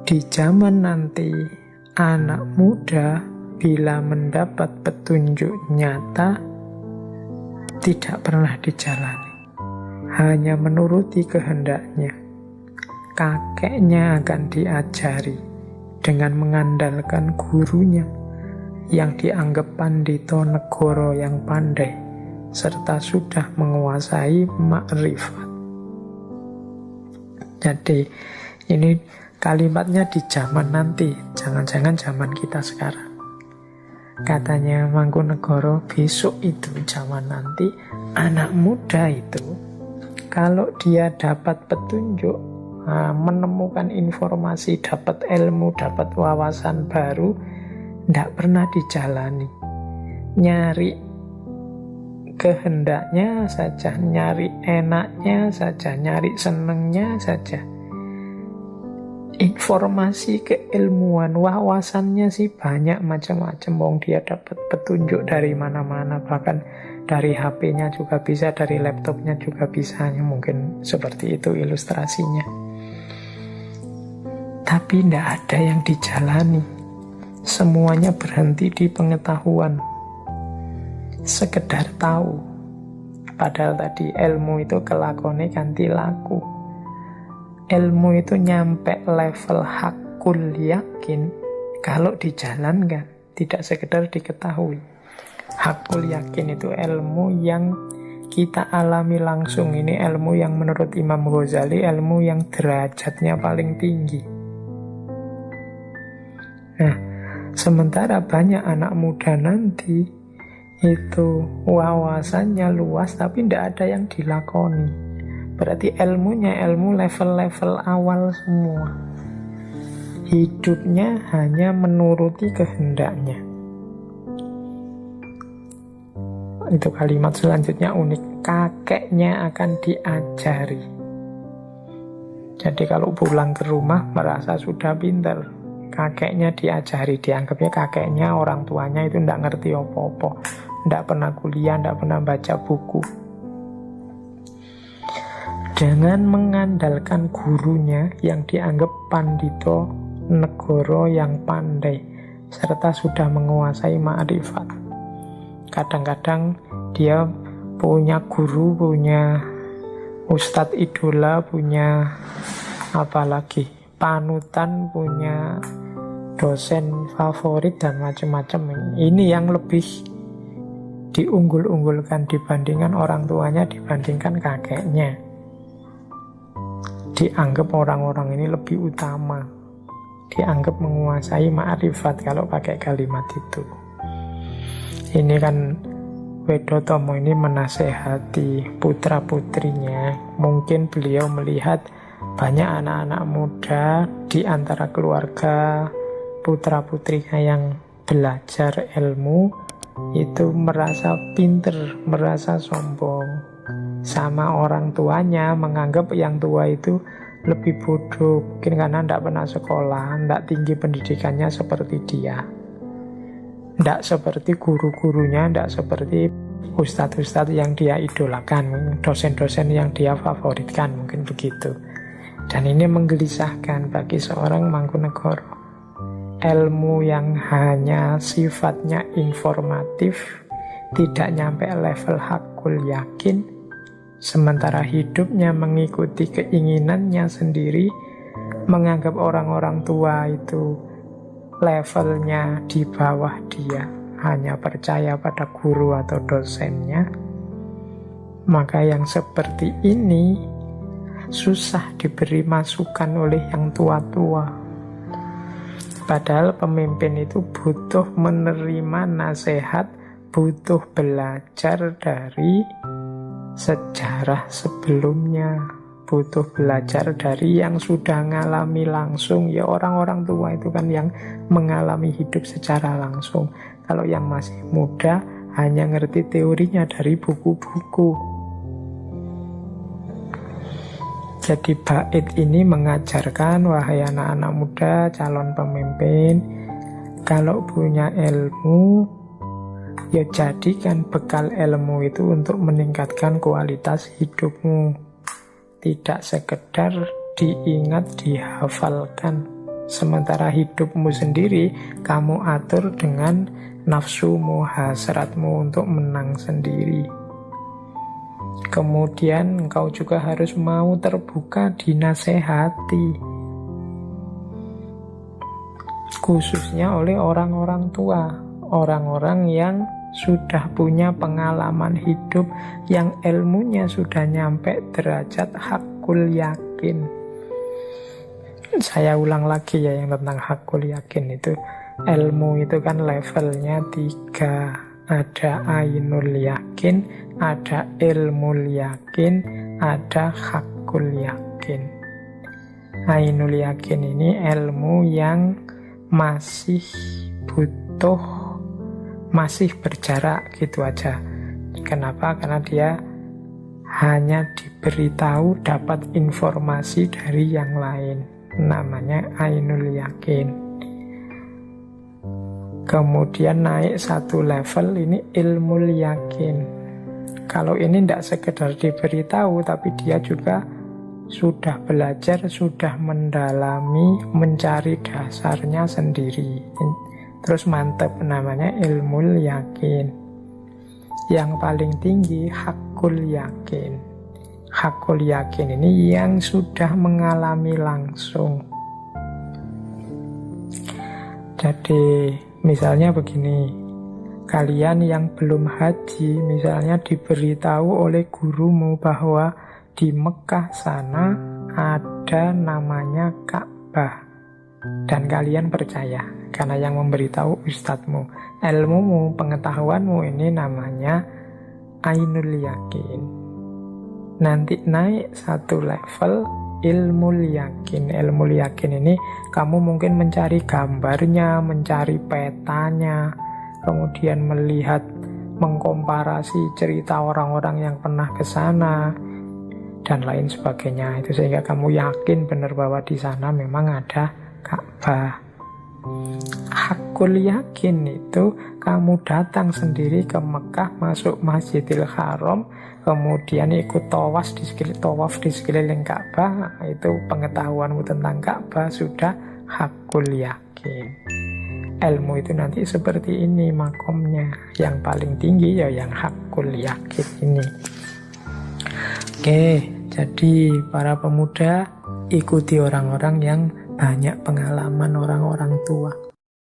Di zaman nanti, anak muda bila mendapat petunjuk nyata tidak pernah dijalani, hanya menuruti kehendaknya. Kakeknya akan diajari dengan mengandalkan gurunya yang dianggap pandito negoro yang pandai serta sudah menguasai makrifat. Jadi ini kalimatnya di zaman nanti, jangan-jangan zaman kita sekarang. Katanya Mangkunegoro, besok itu zaman nanti, anak muda itu kalau dia dapat petunjuk, menemukan informasi, dapat ilmu, dapat wawasan baru, tidak pernah dijalani. Nyari kehendaknya saja, nyari enaknya saja, nyari senengnya saja. Informasi keilmuan, wawasannya sih banyak macam-macam. Wong dia dapat petunjuk dari mana-mana, bahkan dari HP-nya juga bisa, dari laptopnya juga bisa. Mungkin seperti itu ilustrasinya. Tapi tidak ada yang dijalani. Semuanya berhenti di pengetahuan. Sekedar tahu. Padahal tadi ilmu itu kelakone ganti laku. Ilmu itu nyampe level hakul yakin kalau dijalankan, tidak sekedar diketahui. Hakul yakin itu ilmu yang kita alami langsung. Ini ilmu yang menurut Imam Ghazali, ilmu yang derajatnya paling tinggi. Nah, sementara banyak anak muda nanti itu wawasannya luas tapi tidak ada yang dilakoni. Berarti ilmunya ilmu level-level awal semua. Hidupnya hanya menuruti kehendaknya. Itu kalimat selanjutnya unik. Kakeknya akan diajari. Jadi kalau pulang ke rumah merasa sudah pintar, kakeknya diajari, dianggapnya kakeknya, orang tuanya itu tidak ngerti apa-apa, tidak pernah kuliah, tidak pernah baca buku. Dengan mengandalkan gurunya yang dianggap pandito negoro yang pandai serta sudah menguasai ma'rifat. Kadang-kadang dia punya guru, punya ustadz idola, punya apalagi panutan, punya dosen favorit dan macam-macam. Ini yang lebih diunggul-unggulkan dibandingkan orang tuanya, dibandingkan kakeknya. Dianggap orang-orang ini lebih utama, dianggap menguasai ma'rifat kalau pakai kalimat itu. Ini kan Wedotomo ini menasehati putra-putrinya. Mungkin beliau melihat banyak anak-anak muda di antara keluarga putra-putrinya yang belajar ilmu itu merasa pinter, merasa sombong sama orang tuanya, menganggap yang tua itu lebih bodoh, mungkin karena tidak pernah sekolah, tidak tinggi pendidikannya seperti dia, tidak seperti guru-gurunya, tidak seperti ustadz-ustadz yang dia idolakan, dosen-dosen yang dia favoritkan, mungkin begitu. Dan ini menggelisahkan bagi seorang Mangkunegoro. Ilmu yang hanya sifatnya informatif, tidak nyampe level hakul yakin, sementara hidupnya mengikuti keinginannya sendiri, menganggap orang-orang tua itu levelnya di bawah dia, hanya percaya pada guru atau dosennya. Maka yang seperti ini susah diberi masukan oleh yang tua-tua. Padahal pemimpin itu butuh menerima nasihat, butuh belajar dari sejarah sebelumnya, butuh belajar dari yang sudah mengalami langsung. Ya orang-orang tua itu kan yang mengalami hidup secara langsung. Kalau yang masih muda hanya ngerti teorinya dari buku-buku. Jadi bait ini mengajarkan, wahai anak-anak muda calon pemimpin, kalau punya ilmu, ya jadikan bekal ilmu itu untuk meningkatkan kualitas hidupmu. Tidak sekedar diingat, dihafalkan. Sementara hidupmu sendiri kamu atur dengan nafsumu, hasratmu untuk menang sendiri. Kemudian engkau juga harus mau terbuka dinasehati, khususnya oleh orang-orang tua, orang-orang yang sudah punya pengalaman hidup, yang ilmunya sudah nyampe derajat hakul yakin. Saya ulang lagi ya yang tentang hakul yakin itu. Ilmu itu kan levelnya 3. Ada ainul yakin, ada ilmul yakin, ada hakul yakin. Ainul yakin ini ilmu yang masih butuh, masih berjarak gitu aja. Kenapa? Karena dia hanya diberitahu, dapat informasi dari yang lain. Namanya ainul yakin. Kemudian naik satu level, ini ilmul yakin. Kalau ini tidak sekedar diberitahu, tapi dia juga sudah belajar, sudah mendalami, mencari dasarnya sendiri. Terus mantap, namanya ilmul yakin. Yang paling tinggi hakul yakin. Hakul yakin ini yang sudah mengalami langsung. Jadi misalnya begini, kalian yang belum haji misalnya diberitahu oleh gurumu bahwa di Mekah sana ada namanya Ka'bah, dan kalian percaya karena yang memberitahu ustadzmu. Ilmumu, pengetahuanmu ini namanya ainul yakin. Nanti naik satu level ilmul yakin. Ilmul yakin ini kamu mungkin mencari gambarnya, mencari petanya, kemudian melihat, mengkomparasi cerita orang-orang yang pernah ke sana dan lain sebagainya. Itu sehingga kamu yakin benar bahwa di sana memang ada Ka'bah. Hakul yakin itu kamu datang sendiri ke Mekah, masuk Masjidil Haram, kemudian ikut tawaf di sekeliling Ka'bah. Itu pengetahuanmu tentang Ka'bah sudah hakul yakin. Ilmu itu nanti seperti ini makomnya. Yang paling tinggi ya yang hakul yakin ini. Oke, jadi para pemuda ikuti orang-orang yang banyak pengalaman, orang-orang tua.